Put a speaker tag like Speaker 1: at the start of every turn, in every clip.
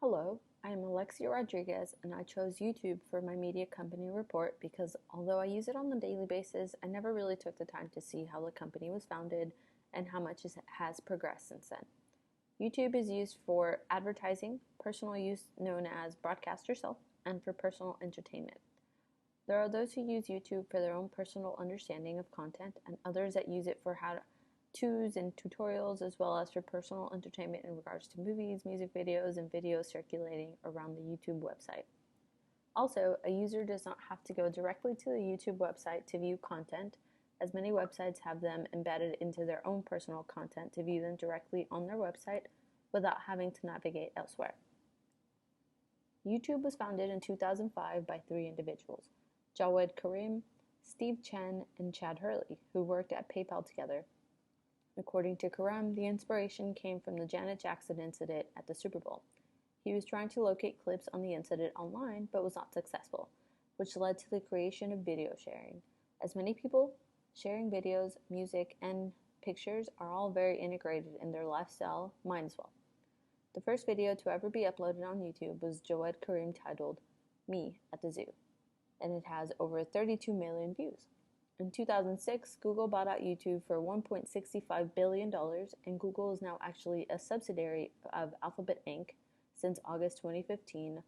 Speaker 1: Hello, I am Alexia Rodriguez, and I chose YouTube for my media company report because although I use it on a daily basis, I never really took the time to see how the company was founded and how much it has progressed since then. YouTube is used for advertising, personal use known as broadcast yourself, and for personal entertainment. There are those who use YouTube for their own personal understanding of content, and others that use it for how-tos and tutorials, as well as for personal entertainment in regards to movies, music videos, and videos circulating around the YouTube website. Also, a user does not have to go directly to the YouTube website to view content, as many websites have them embedded into their own personal content to view them directly on their website without having to navigate elsewhere. YouTube was founded in 2005 by three individuals: Jawed Karim, Steve Chen, and Chad Hurley, who worked at PayPal together. According to Karim, the inspiration came from the Janet Jackson incident at the Super Bowl. He was trying to locate clips on the incident online, but was not successful, which led to the creation of video sharing. As many people, sharing videos, music, and pictures are all very integrated in their lifestyle, mine as well. The first video to ever be uploaded on YouTube was Jawed Karim titled "Me at the Zoo," and it has over 32 million views. In 2006, Google bought out YouTube for $1.65 billion, and Google is now actually a subsidiary of Alphabet Inc. since August 2015,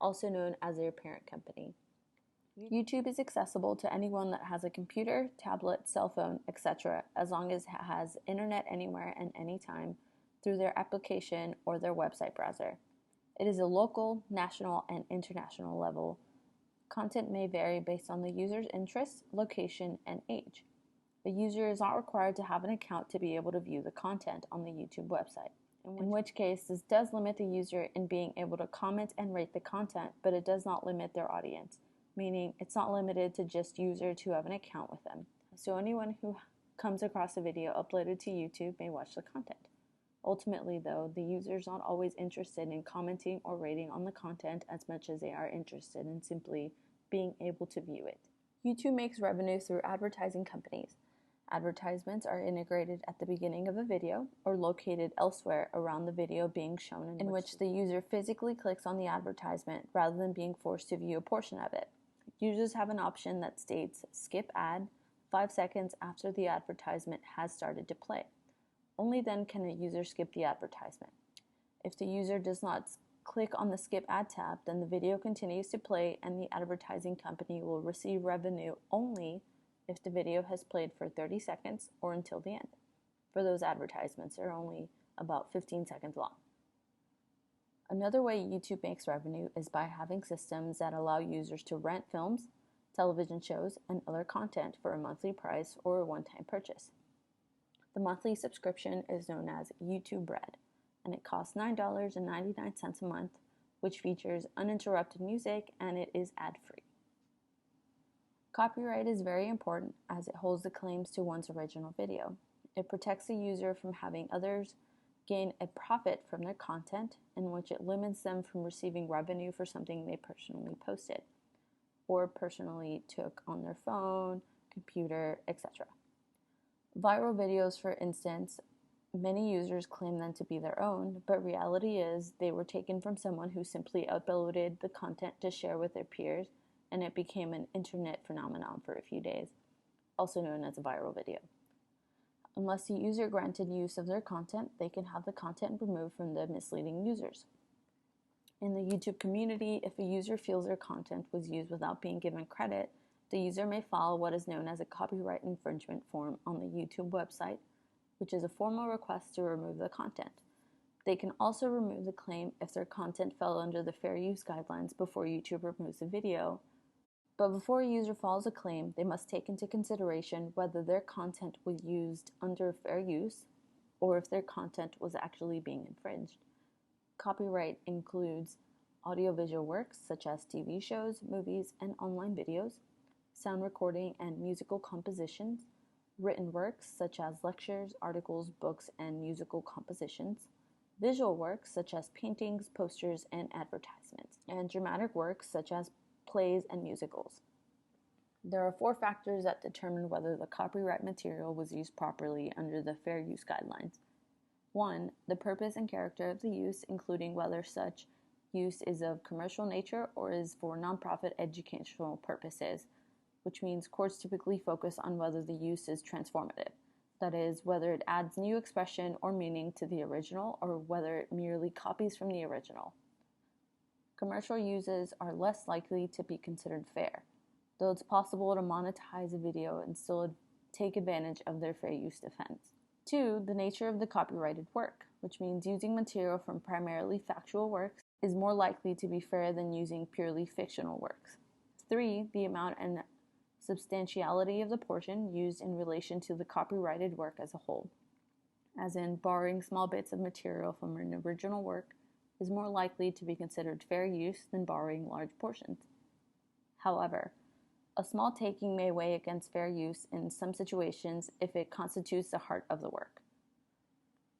Speaker 1: also known as their parent company. YouTube is accessible to anyone that has a computer, tablet, cell phone, etc., as long as it has internet anywhere and anytime through their application or their website browser. It is a local, national, and international level. Content may vary based on the user's interests, location, and age. A user is not required to have an account to be able to view the content on the YouTube website, in which case this does limit the user in being able to comment and rate the content, but it does not limit their audience, meaning it's not limited to just users who have an account with them. So anyone who comes across a video uploaded to YouTube may watch the content. Ultimately, though, the user is not always interested in commenting or rating on the content as much as they are interested in simply being able to view it. YouTube makes revenue through advertising companies. Advertisements are integrated at the beginning of a video or located elsewhere around the video being shown, in which the user physically clicks on the advertisement rather than being forced to view a portion of it. Users have an option that states "skip ad" 5 seconds after the advertisement has started to play. Only then can a user skip the advertisement. If the user does not click on the skip ad tab, then the video continues to play and the advertising company will receive revenue only if the video has played for 30 seconds or until the end, for those advertisements are only about 15 seconds long. Another way YouTube makes revenue is by having systems that allow users to rent films, television shows, and other content for a monthly price or a one-time purchase. The monthly subscription is known as YouTube Red, and it costs $9.99 a month, which features uninterrupted music and it is ad-free. Copyright is very important as it holds the claims to one's original video. It protects the user from having others gain a profit from their content, in which it limits them from receiving revenue for something they personally posted or personally took on their phone, computer, etc. Viral videos, for instance, many users claim them to be their own, but reality is they were taken from someone who simply uploaded the content to share with their peers, and it became an internet phenomenon for a few days, also known as a viral video. Unless the user granted use of their content, they can have the content removed from the misleading users. In the YouTube community, if a user feels their content was used without being given credit, the user may file what is known as a copyright infringement form on the YouTube website, which is a formal request to remove the content. They can also remove the claim if their content fell under the fair use guidelines before YouTube removes the video. But before a user files a claim, they must take into consideration whether their content was used under fair use or if their content was actually being infringed. Copyright includes audiovisual works such as TV shows, movies, and online videos, sound recording and musical compositions, written works such as lectures, articles, books, and musical compositions, visual works such as paintings, posters, and advertisements, and dramatic works such as plays and musicals. There are 4 factors that determine whether the copyright material was used properly under the fair use guidelines. 1. The purpose and character of the use, including whether such use is of commercial nature or is for nonprofit educational purposes, which means courts typically focus on whether the use is transformative. That is, whether it adds new expression or meaning to the original or whether it merely copies from the original. Commercial uses are less likely to be considered fair, though it's possible to monetize a video and still take advantage of their fair use defense. 2. The nature of the copyrighted work, which means using material from primarily factual works is more likely to be fair than using purely fictional works. 3. The amount and substantiality of the portion used in relation to the copyrighted work as a whole, as in borrowing small bits of material from an original work is more likely to be considered fair use than borrowing large portions. However, a small taking may weigh against fair use in some situations if it constitutes the heart of the work.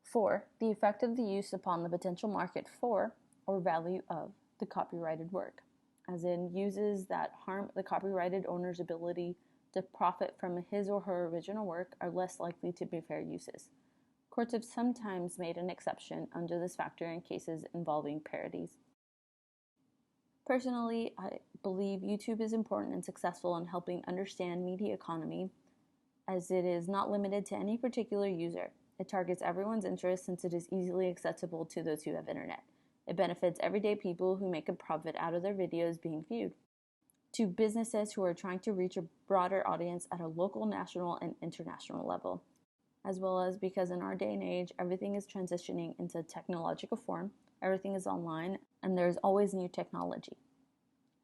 Speaker 1: 4. The effect of the use upon the potential market for or value of the copyrighted work, as in uses that harm the copyrighted owner's ability to profit from his or her original work are less likely to be fair uses. Courts have sometimes made an exception under this factor in cases involving parodies. Personally, I believe YouTube is important and successful in helping understand media economy, as it is not limited to any particular user. It targets everyone's interest since it is easily accessible to those who have internet. It benefits everyday people who make a profit out of their videos being viewed, to businesses who are trying to reach a broader audience at a local, national, and international level, as well as because in our day and age, everything is transitioning into technological form, everything is online, and there's always new technology.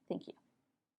Speaker 1: Thank you.